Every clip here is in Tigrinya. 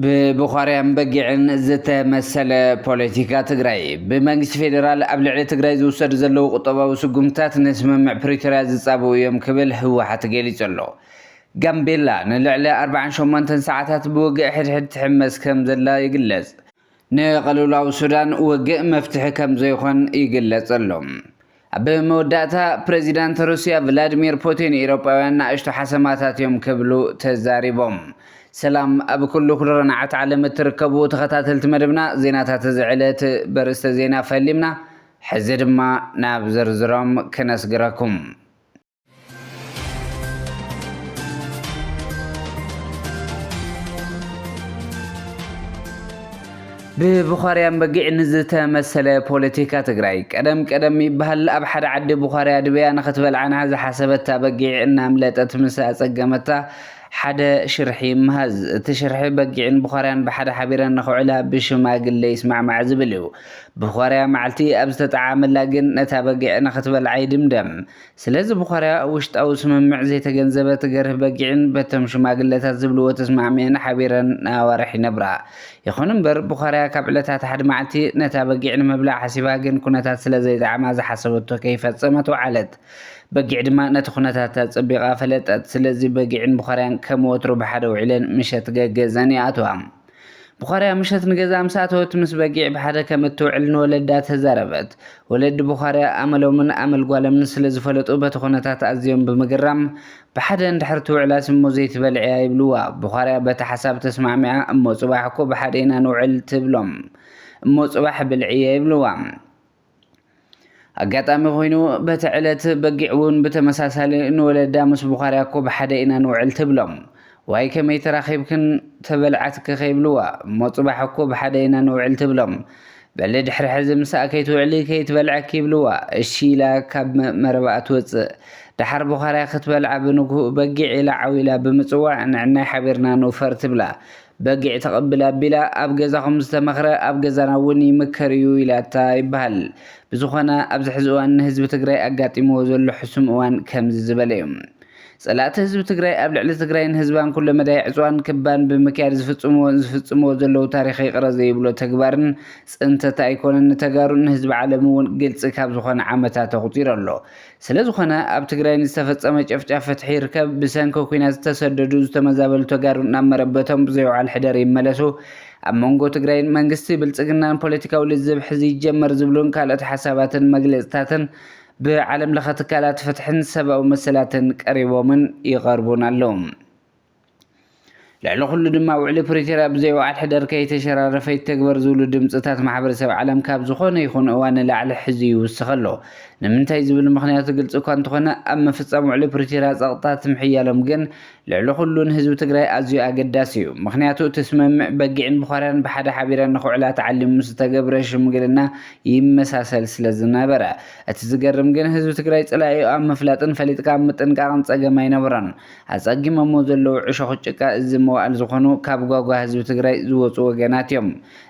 ببخاريان بقيعن زتمثل بوليتيكا تግራይ بمنግስት ፌደራል ኣብ ልዕሊ ትግራይ ዝውሰድ ዘለው ቁጠባዊ ስጉምታት ንስምምዕ ፕሪቶሪያ ዝጻበው እዮም ክብል ህወሓት ገሊጹ ኣሎ። ጋምቤላ ንልዕሊ 48 ሰዓታት ብውግእ ሕድሕድ ትሕመስ ከም ዘላ ይግለጽ። ንቀልውላው ሱዳን ውግእ መፍትሒ ከም ዘይኮን ይግለጽ ኣሎ። ኣብ መወዳእታ ፕሬዚዳንት ሩስያ ቭላድሚር ፑቲን ኤውሮጳውያን ንኣሽቱ ሓሰማታት እዮም ክብሉ ተዛሪቦም። سلام أبو كل رنعت على متركبو تختاتل تمدبنا زيناتات زعلت برست زينا فلمنا حزر ما نابزر زرام كنسقركم ببخاريان بقيع نزلت مسألة بوليتيكا تግራይ قدم يبهل أب حد عد بخاريا دبيا نختبل عنها زي حسبتها بقيع إنها ملتت مساء سقمتها حدا شرحي مهز تشرحي بقيعن بخاريان بحدا حبيران نخوعلا بشماقل اللي يسمع مع زبليو بخاريا معلتي أبز تتعامل لاقن نتا بقيعن خطبال عيد مدم سلاز بخاريا وشت أو سممع زي تقنزبة تقره بقيعن بتم شماقل لتا زبلو وتسمع مين حبيران ناوارحي نبرا يخونن بر بخاريا كابلتا تحد معلتي نتا بقيعن مبلع حسيباقن كونتا سلازي دعما حسبتو كيف تسمت وعلت بقيع دما نتخونتها تصبيقا فلتت سلازي بقيعن بخاريان كم وترو بحدا وعلن مشت جزاني أتوام بخاريا مشت نجزا مساته تمس بقيع بحدا كم توعلن ولدات زربت ولد بخاريا عملوا من عمل قال من سلازي فلتوا بتخونتها تأزيهم بمجرم بحدا اندحرتو على سمو زيت بلعيا يبلوا بخاريا بتحساب تسمع معه أمو صباحكو بحدينا نوعل تبلوم أمو صباح بلعيا يبلوا أقاطامي خوينو بتعلت بقيعون بتمساسل إنه ولدا مس بخاريا كو بحدا إنا نوعل تبلوم واي كما يتراخيبكن تبلعتك خيبلوا مصباحكو بحدا إنا نوعل تبلوم بلد حر حزم ساكيتو علي كي تبلعك يبلوا الشيلا كاب مربعت وص دحر بخاريا ختبلع بنكو بقيع الى عويلا بمصواع نعنا حبيرنا نوفر تبلا بقيع تقبلا بلا أبجزاهم مستمخرة أبجزانا وني مكريو إلى تايبهل بزخنا أبز حزوان حزب تግራይ أقاطمو زلو حسم أوان كم زبليهم صلاة حزب تግራይ أبلع لتግራይን ህዝባን كل مدى عزوان كبان بمكيار زفتصمو زلو تاريخي قرز يبلو تكبارن سنتتا أيكونن تقارن حزب عالمون قلت كاب زخنا عامتا تغطير الله سلا زخنا أب تግራይ نستفتصم ጨፍጫፍ فتحي ركب بسانكو كوينات تسددو زتمزابل تقارن نمربتهم بزيو على الحدر يملسو أمونغو تግራይን መንግስቲ ብልጽግናን ፖለቲካው ልዝብ ሕዚ ይጀመር ዝብሉን ካልኦት ሓሳባትን መግለጽታትን بعالم لخت كالات فتحن سبأ ومسلاتن قريبومن يقربون اللهم لعلو كل دما وعلي بريتيرا بزي وعد حدر كي تشرارف يتكبر زولو دمصتات محبرسب عالم كاب زخونه يكون اوان لعل حزي وسخلو نمنتاي زبل مخنيات قلص كان تخونه اما فصام علي بريتيرا صقطات محيالهم جن لعلو كلن حزب تግራይ ازيو اقداسيو مخنياتو تسممع بقيعن بخاريان بحدا حبيران نخو على تعلم مستقبرش مقلنا يمساسل سلازنابرا اتزقرم جن حزب تግራይ صلاي ام مفلاطن فليطكا مطنقاقن صقماي نبران اصقيم مو زلو عشخ ጭቃ موال زخونو كاب غوغا حزب تግራይ زوصو وغنات يوم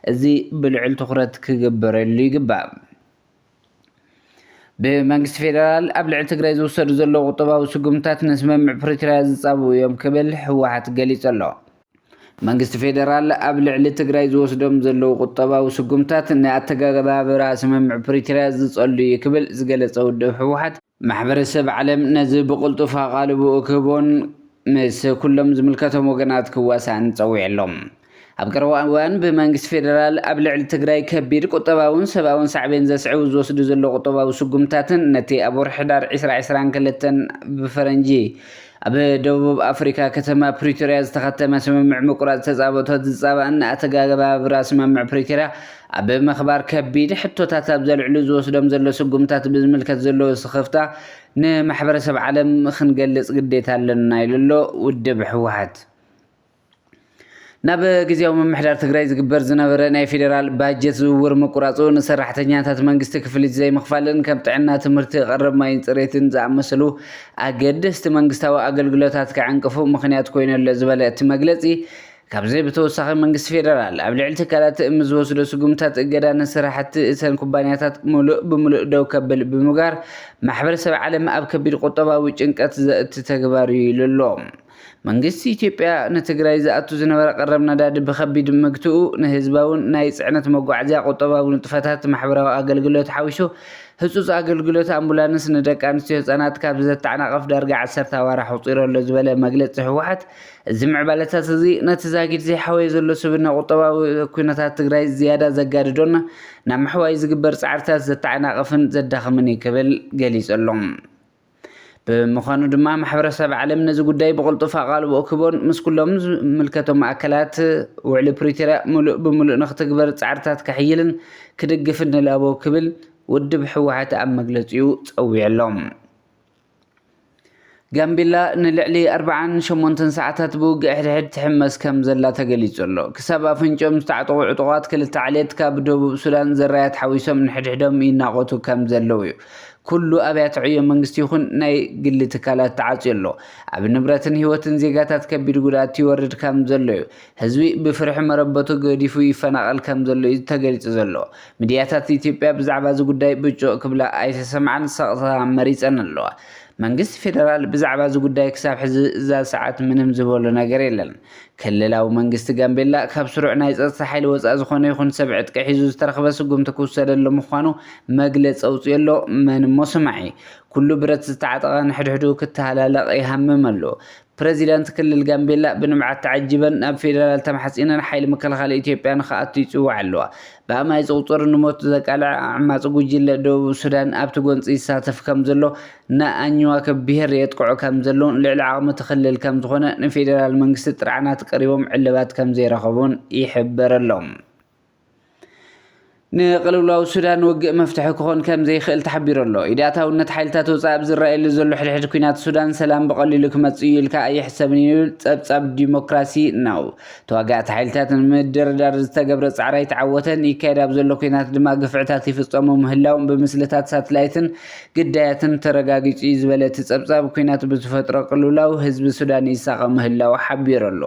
ازي بلعل تخرت كغبرلو يغبا بمنግስት ፌደራል ኣብ ልዕሊ ትግራይ ዝውሰዱ ዘለዉ ቁጠባዊ ስጉምታት ንስምምዕ ፕሪቶሪያ ዝጻበው እዮም ክብል ህወሓት ገሊጹ ኣሎ። መንግስት ፌደራል ኣብ ልዕሊ ትግራይ ዝወስዶም ዘለዉ ቁጠባዊ ስጉምታት ንኣተገባብራ ስምምዕ ፕሪቶሪያ ዝጸልዩ እዩ ክብል ዝገለጸ ውድብ ህወሓት ማሕበረሰብ ዓለም ነዚ ብቕልጡፍ ኣቓልቡ ክቦን ምስ ኩሎም ዝምልከቶም ወገናት ክዋሳእን ፀዊዕሎም። ኣብ ቀረባ እዋን ብመንግስት ፌደራል ኣብ ልዕሊ ትግራይ ከቢድ ቁጠባውን ሰብኣውን ሳዕቤን ዘስዕቡ ዝወስዱ ዘለዉ ቁጠባዊ ስጉምታትን ነቲ ኣብ ወርሒ ሕዳር 2022 ብፈረንጂ ኣብ ደቡብ ኣፍሪካ ከተማ ፕሪቶሪያ ዝተኸተመ ስምምዕ ምቁራጽ ተጻብኦታት ዝጻበአን ኣተገባብራ ስምምዕ ፕሪቶሪያ ኣብ ምኽባር ከቢድ ሕቶታት ኣብ ዘልዕሉ ዝወስዶም ዘሎ ስጉምታት ብዝምልከት ዘለዎ ስኽፍታ ንማሕበረሰብ ዓለም ክንገልጽ ግዴታ ኣለና ኢሉ ውድብ ህወሓት ናብ ግዚያዊ ምምሕዳር ትግራይ ዝግበር ዝነበረ ናይ ፌደራል ባጀት ዝውውር ምቁራጹ ንሰራሕተኛታት መንግስቲ ክፍሊት ዘይምኽፋልን ከም ጥዕና ትምህርቲ ቀረብ ማይን ጽሬትን ዝኣመሰሉ ኣገደስቲ መንግስታዊ ኣገልግሎታት ከዓንቅፉ ምኽንያት ኮይኑ ኣሎ ዝበለ እቲ መግለጺ ካብዚ ብተወሳኺ መንግስቲ ፌደራል ኣብ ልዕሊ ትካላት ዝወስዶ ስጉምታት እገዳ ንስራሕቲ እተን ኩባንያታት ሙሉእ ብምሉእ ደው ከብል ብምግባር ማሕበረሰብ ዓለም ኣብ ከቢድ ቁጠባዊ ጭንቀት ዘእቲ ተግባር እዩ ኢሉ ኣሎ። መንግስት ኢትዮጵያ ንትግራይ ዝኣቱ ዝነበረ ቀረብ ነዳዲ ብከቢድ ምግትኡ ንህዝባውን ናይ ጽዕነት መጓዓዝያ ቁጠባዊ ንጥፈታት ማሕበራዊ ኣገልግሎት ሓዊሱ ህጹጽ ኣገልግሎት ኣምቡላንስ ንደቂ ኣንስትዮ ህጻናት ካብ ዘተዓናቐፍ ዳርጋ 10 ኣዋርሕ ኣቁፂሩ ኣሎ ዝበለ መግለፂ ህወሓት እዚ ምዕባለታት እዚ ነቲ ዛጊድ ዘይሓወየ ዘሎ ስብና ቁጠባዊ ኩነታት ትግራይ ዝያዳ ዘጋድዶና ናብ ምሕዋይ ዝግበር ፃዕርታት ዘተዓናቐፍን ዘዳኽምን ክብል ገሊጹ ኣሎ። ብምዃኑ ድማ ማሕበረሰብ ዓለም ነዚ ጉዳይ ብቕልጡፍ ኣቓልቦ ክቦን ምስ ኩሎም ዝምልከቶም ኣካላት ውዕሊ ፕሪቶርያ ሙሉእ ብምሉእ ንኽትግበር ፃዕርታት ከሕይልን ክድግፍን ንላቦ ክብል ውድብ ህወሓት ኣብ መግለፂኡ ፀዊዕሎም። ጋምቤላ ንልዕሊ 48 ሰዓታት ብውግእ ሕድሕድ ትሕመስ ከም ዘላ ተገሊጹ ኣሎ። ክሳብ ኣፍንጮም ዝተዓጠቑ ዕጡቓት ክልተ ዓሌት ካብ ደቡብ ሱዳን ዘራያት ሓዊሶም ንሕድሕዶም ይናቆቱ ከም ዘለው እዩ። ኩሉ ኣብያተ ዕዮ መንግስቲ ይኹን ናይ ግሊ ትካላት ተዓፅዩ ኣሎ። ኣብ ንብረትን ህይወትን ዜጋታት ከቢድ ጉድኣት ይወርድ ከም ዘሎ እዩ። ህዝቢ ብፍርሒ መረበቱ ገዲፉ ይፈናቐል ከም ዘሎ እዩ ተገሊጹ ዘሎ። ሚድያታት ኢትዮጵያ ብዛዕባ እዚ ጉዳይ ብጮቕ ክብላ ኣይተሰምዓን ሰቕታ መሪፀን ኣለዋ። መንግስቲ ፌደራል ብዛዕባ እዚ ጉዳይ ክሳብ ሕዚ እዛ ሰዓት ምንም ዝበሎ ነገር የለን። ክልላዊ መንግስቲ ጋምቤላ ካብ ስሩዕ ናይ ፀጥታ ሓይሊ ወፃእ ዝኾነ ይኹን ሰብ ዕጥቂ ሒዙ ዝተረኸበ ስጉምቲ ክውሰደሉ ምዃኑ መግለፂ ኣውፅኡ ኣሎ። መን እሞ ስማዒ ኩሉ ብረት ዝተዓጠቐ ንሕድሕዱ ክተሃላለቕ ይሃምም ኣሎ። ፕረዚዳንት ክልል ጋምቤላ ብንምዓት ተዓጂበን ናብ ፌደራል ተማሕፂነን ሓይሊ መከላኸሊ ኢትዮጵያ ንኽኣቱ ይፅዋዕ ኣለዋ። ብኣማይ ዝቁፅር ንሞት ዘቃልዕ ዓማፂ ጉጅለ ደቡብ ሱዳን ኣብቲ ጎንፂ ይሳተፍ ከም ዘሎ ንኣኝዋክ ብሄር የጥቅዑ ከም ዘለውን ልዕሊ ዓቕሚ ትኽልል ከም ዝኾነ ንፌደራል መንግስቲ ጥርዓናት ቀሪቦም ዕልባት ከም ዘይረኸቡን ይሕበር ኣሎም። ንቅልውላው ሱዳን ውግእ መፍትሒ ክኾን ከም ዘይኽእል ተሓቢሩ ኣሎ። ኢዳታውነት ሓይልታት ወፃኢ ኣብ ዝረኣየሉ ዘሎ ሕድሕድ ኩናት ሱዳን ሰላም ብቐሊሉ ክመጽእ እዩ ኢልካ ኣይሕሰብን ይብል ጸብጻብ ዲሞክራሲ ነው። ተዋጋእቲ ሓይልታት ንምድርዳር ዝተገብረ ጻዕራ ይተዓወተን ይካየድ ኣብ ዘሎ ኩናት ድማ ግፍዕታት ይፍጸሙ ምህላውን ብምስልታት ሳተላይትን ግዳያትን ተረጋጊጹ እዩ ዝበለ እቲ ጸብጻብ ኩናት ብዝፈጥሮ ቅልውላው ህዝቢ ሱዳን ይሳቐ ምህላው ሓቢሩ ኣሎ።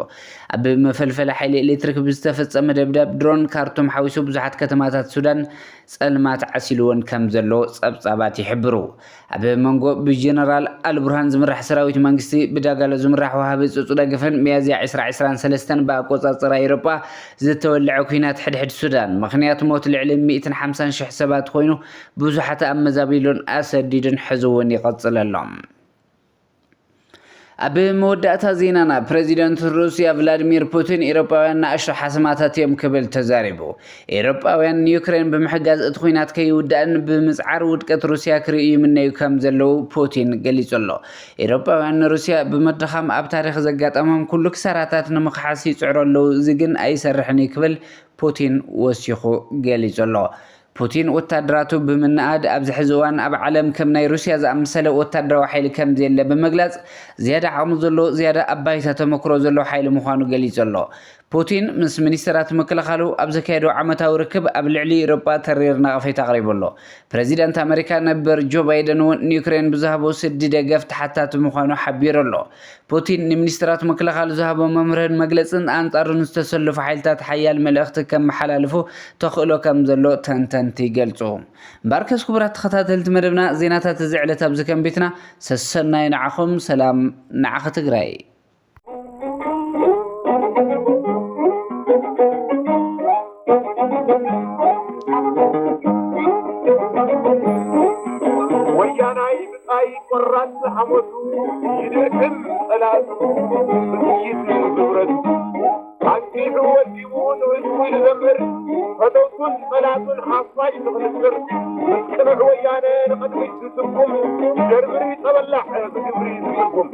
ኣብ መፈልፈሊ ሓይሊ ኤሌክትሪክ ብዝተፈጸመ ደብዳብ ድሮን ካርቱም ሓዊሱ ብዙሓት ከተማታት ሱዳን ጸልማት ዓሲልዎን ከም ዘሎ ጸብጻባት ይሕብሩ። ኣብ መንጎ ብጀነራል አልቡርሃን ዝምራሕ ሰራዊት መንግስቲ ብዳጋሎ ዝምራሕ ወሃቢ ጽጹ ደገፈን ሚያዝያ 2023 ብኣቆጻጽራ ኤውሮጳ ዝተወልዐ ኩናት ሕድሕድ ሱዳን ምኽንያት ሞት ልዕሊ 150,000 ሰባት ኮይኑ ብዙሓት ኣመዛቢሉን ኣሰዲድን ሕዝውን ይቐጽል ኣሎም። ኣብ መወዳእታ ዜናና ፕሬዚደንት ሩስያ ቭላድሚር ፑቲን ኤውሮጳውያን ንኣሽቱ ሓሰማታት እዮም ክብል ተዛሪቡ። ኤውሮጳውያን ዩክሬን ብምሕጋዝ እቲ ኩናት ከይውዳእን ብምጽዓር ውድቀት ሩስያ ክርእዩ ይምነዩ ከም ዘለው ፑቲን ገሊጹ ኣሎ። ኤውሮጳውያን ንሩስያ ብመድኻም ኣብ ታሪክ ዘጋጠሞም ኩሉ ክሳራታት ንምክሓስ ይጽዕሩ ኣለዉ። እዚ ግን ኣይሰርሕን ክብል ፑቲን ወሲኹ ገሊጹ ኣሎ። ፑቲን ወታደራቱ ብምንኣድ ኣብዚ ሕዚ እዋን ኣብ ዓለም ከም ናይ ሩስያ ዝኣመሰለ ወታደራዊ ሓይሊ ከም ዘየለ ብምግላጽ ዝያዳ ዓቕሚ ዘለዎ ዝያዳ ኣባይታ ተመክሮ ዘለዎ ሓይሊ ምዃኑ ገሊጹ ኣሎ። ፑቲን ምስ ሚኒስትራት ምክልኻሉ ኣብ ዘካየዱ ዓመታዊ ርክብ ኣብ ልዕሊ ኤውሮጳ ተሪር ነቐፌታ ኣቕሪቡ ኣሎ። ፕረዚዳንት ኣሜሪካ ነበር ጆ ባይደን እውን ንዩክሬን ብዝሃቦ ስዲ ደገፍ ተሓታቲ ምዃኑ ሓቢሩ ኣሎ። ፑቲን ንሚኒስትራት ምክልኻሉ ዝሃቦ መምርህን መግለፅን ኣንጻሩ ዝተሰለፉ ሓይልታት ሓያል መልእኽቲ ከመሓላልፉ ተኽእሎ ከም ዘሎ ተንተንቲ ይገልጹ። እምበርከስ ክቡራት ተኸታተልቲ መደብና ዜናታት እዚ ዕለት ኣብዚ ከም ቤትና ሰሰናይ ንዓኹም። ሰላም ንዓኸ ትግራይ። ወያናይ ብጣይ ቆራጽ ሐሞቱ ይድዕም ጠላቱ ብጥይት ብብረቱ አንቲሑ ወዲሙ ንህዝቡ ይዘምር ፈተውቱን ጠላቱን ሓፋይ ንኽንስር ምስቅንዕ ወያነ ንቕድሚት ዝትርኩም ደርብሪ ጠበላሕ ብግብሪ ዝትርኩም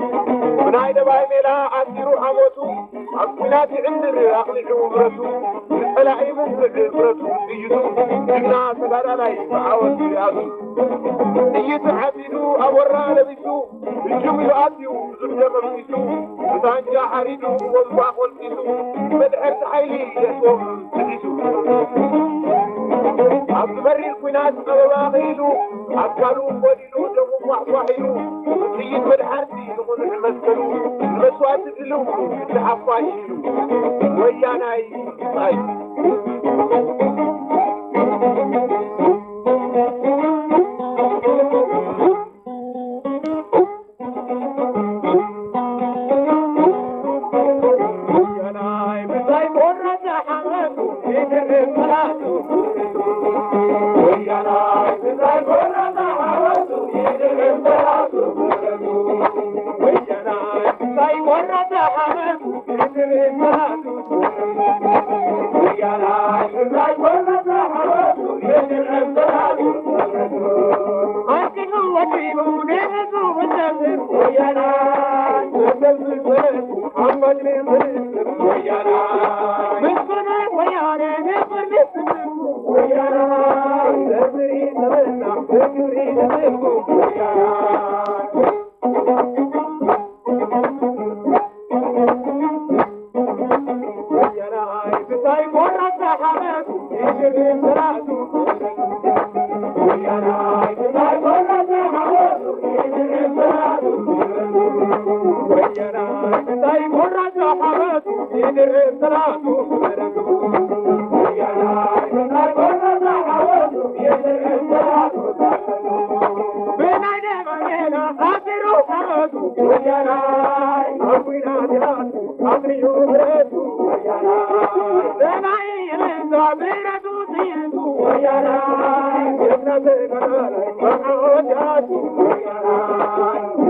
ብናይ ደባይ ሜላ ኣሲሩ ሐሞቱ ኣብ ኩናት ይዕንር ኣቕሊዑ ብረቱ ንጠላኢ ምንዝዕ ብረቱ ጥይቱ ድግና ተጋዳላይ ብዓወት ይኣቱ ጥይት ዓቢዱ ኣወራ ለቢሱ እጁም ኢሉ ኣትዩ ብዙሕ ደቐምጢሱ ብሳንጃ ሓሪዱ ወልጓ ቖልጢሱ መድሕርቲ ሓይሊ የስዎም ትሒሱ ኣብ ዝበሪር ኩናት ጸበባ ኺኢሉ ኣካሉ ጐዲሉ ደሙ ሟሕሟሕ ኢሉ ጥይት መድሓርቲ ንኹንዕ መስከሉ ንመስዋዕቲ ድሉ ክተሓፋይ ኢሉ ወያናይ ጣይ Thank you.